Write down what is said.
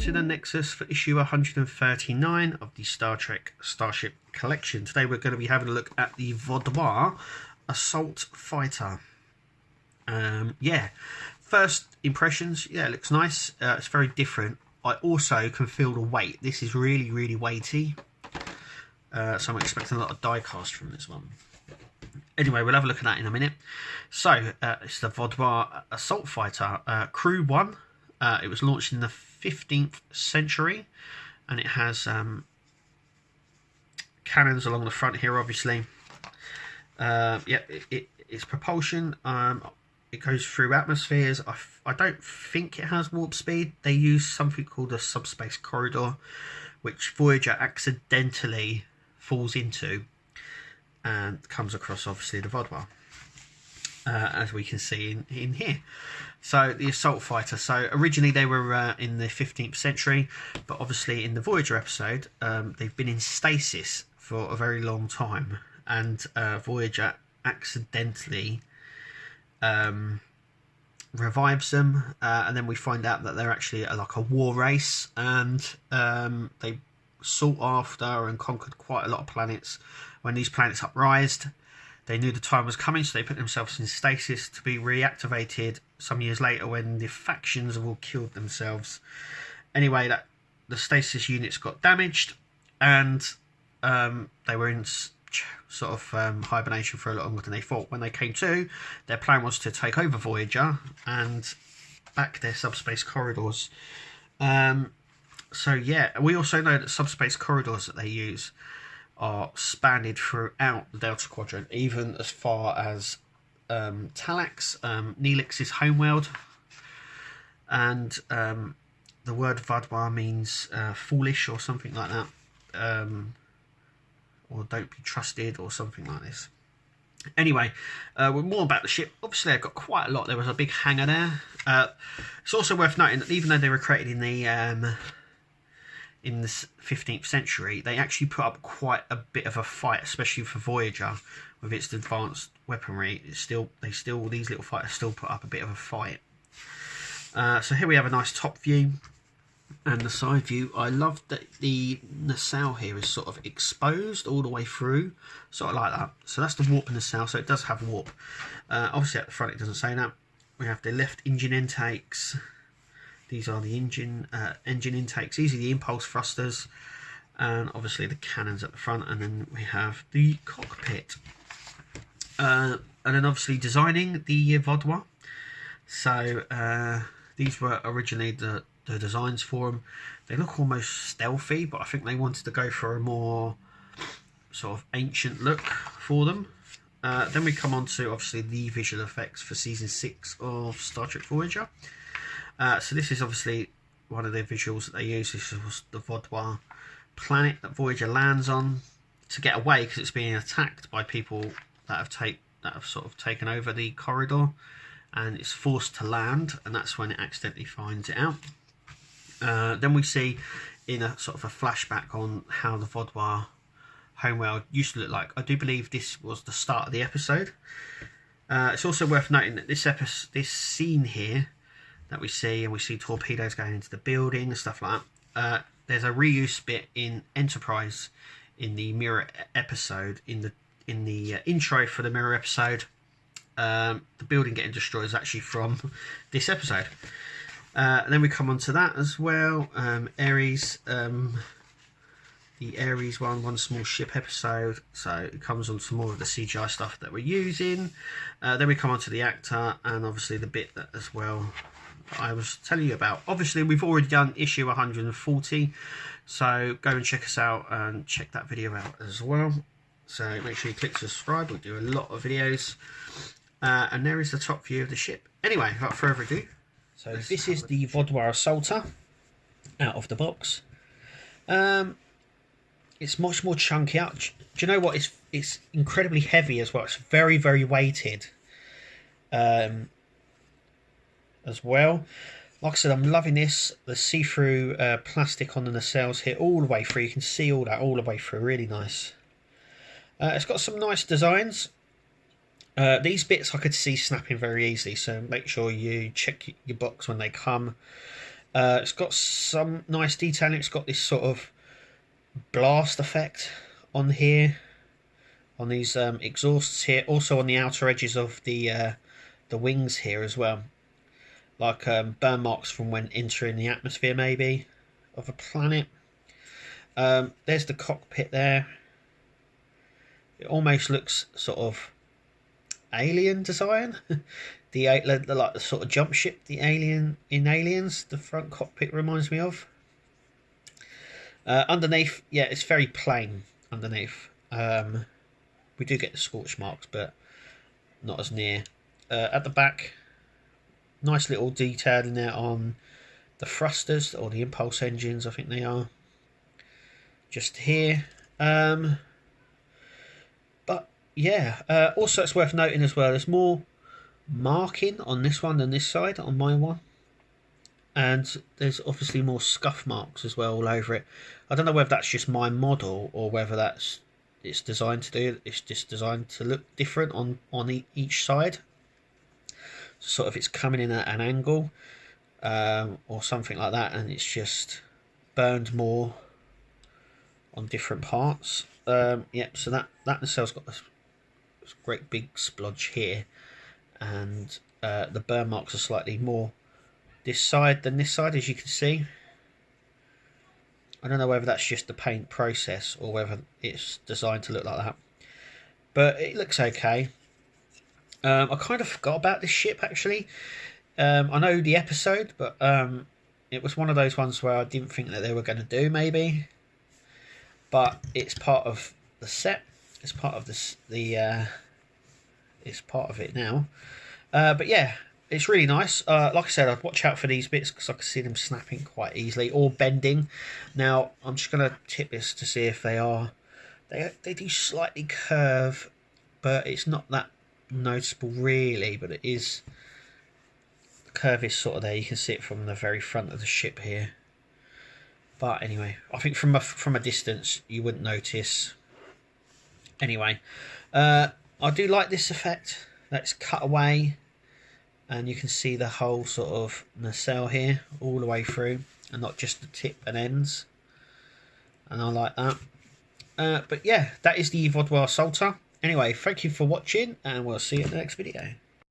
to the Nexus for issue 139 of the Star Trek Starship collection. Today we're going to be having a look at the Vaadwaur assault fighter. First impressions, it looks nice. It's very different. I also can feel the weight. This is really weighty, so I'm expecting a lot of die cast from this one. Anyway, we'll have a look at that in a minute. So it's the Vaadwaur assault fighter, crew 1. It was launched in the 15th century, and it has cannons along the front here, obviously. Its propulsion, it goes through atmospheres. I don't think it has warp speed. They use something called a subspace corridor, which Voyager accidentally falls into and comes across, obviously, the Vaadwaur, as we can see in here. So the assault fighter, so originally they were in the 15th century, but obviously in the Voyager episode they've been in stasis for a very long time, and Voyager accidentally revives them, and then we find out that they're actually like a war race, and they sought after and conquered quite a lot of planets. When these planets uprised, they knew the time was coming, so they put themselves in stasis to be reactivated some years later when the factions have all killed themselves. Anyway, the stasis units got damaged, and they were in sort of hibernation for a lot longer than they thought. When they came to, their plan was to take over Voyager and back their subspace corridors. We also know that subspace corridors that they use are spanned throughout the Delta Quadrant, even as far as Talax, Neelix's homeworld. And the word Vaadwaur means foolish or something like that, or don't be trusted or something like this. Anyway, more about the ship. Obviously, I've got quite a lot. There was a big hangar there. It's also worth noting that even though they were created in the 15th century, they actually put up quite a bit of a fight, especially for Voyager with its advanced weaponry. These little fighters still put up a bit of a fight. So here we have a nice top view and the side view. I love that the nacelle here is sort of exposed all the way through, sort of like that. So that's the warp nacelle, so it does have warp. Obviously at the front it doesn't say that. We have the left engine intakes. These are the engine intakes. These are the impulse thrusters, and obviously the cannons at the front. And then we have the cockpit, and then obviously designing the Vaadwaur. So these were originally the designs for them. They look almost stealthy, but I think they wanted to go for a more sort of ancient look for them. Then we come on to obviously the visual effects for season 6 of Star Trek Voyager. So this is obviously one of the visuals that they use. This was the Vaadwaur planet that Voyager lands on to get away, because it's being attacked by people that have sort of taken over the corridor, and it's forced to land, and that's when it accidentally finds it out. Then we see in a sort of a flashback on how the Vaadwaur homeworld used to look like. I do believe this was the start of the episode. It's also worth noting that this scene here that we see, and we see torpedoes going into the building and stuff like that. There's a reuse bit in Enterprise in the Mirror episode, in the intro for the Mirror episode. The building getting destroyed is actually from this episode. And then we come on to that as well. Ares, the Ares one small ship episode. So it comes on to more of the CGI stuff that we're using. Then we come on to the actor, and obviously the bit that as well I was telling you about. Obviously we've already done issue 140, so go and check us out and check that video out as well. So make sure you click subscribe. We do a lot of videos, and there is the top view of the ship. Anyway, without further ado, so this is the Vaadwaur assaulter out of the box. It's much more chunky out. Do you know what? It's incredibly heavy as well. It's very weighted. As well, like I said, I'm loving this. The see-through plastic on the nacelles here all the way through. You can see all that all the way through. Really nice. It's got some nice designs. These bits I could see snapping very easily, so make sure you check your box when they come. It's got some nice detailing. It's got this sort of blast effect on here, on these exhausts here, also on the outer edges of the wings here as well, like burn marks from when entering the atmosphere maybe of a planet. There's the cockpit there. It almost looks sort of alien design. the like the sort of jump ship, the alien in Aliens, the front cockpit reminds me of. Underneath, yeah, it's very plain underneath. We do get the scorch marks, but not as near. At the back, nice little detail in there on the thrusters, or the impulse engines, I think they are. Just here. But yeah, also it's worth noting as well, there's more marking on this one than this side, on my one. And there's obviously more scuff marks as well all over it. I don't know whether that's just my model or whether it's designed to do. It's just designed to look different on each side. Sort of it's coming in at an angle or something like that, and it's just burned more on different parts. Yeah, so that nacelle's got this great big splodge here, and the burn marks are slightly more this side than this side, as you can see. I don't know whether that's just the paint process or whether it's designed to look like that, but it looks okay. I kind of forgot about this ship actually. I know the episode, but it was one of those ones where I didn't think that they were going to do maybe, but it's part of the set. It's part of this. It's part of it now. But yeah, it's really nice. Like I said, I'd watch out for these bits because I can see them snapping quite easily or bending. Now I'm just going to tip this to see if they are. They do slightly curve, but it's not that noticeable really. But it is. The curve is sort of there. You can see it from the very front of the ship here. But anyway, I think from a distance you wouldn't notice. Anyway, I do like this effect. That's cut away, and you can see the whole sort of nacelle here all the way through, and not just the tip and ends. And I like that. But yeah, that is the Vaadwaur Salter. Anyway, thank you for watching, and we'll see you in the next video.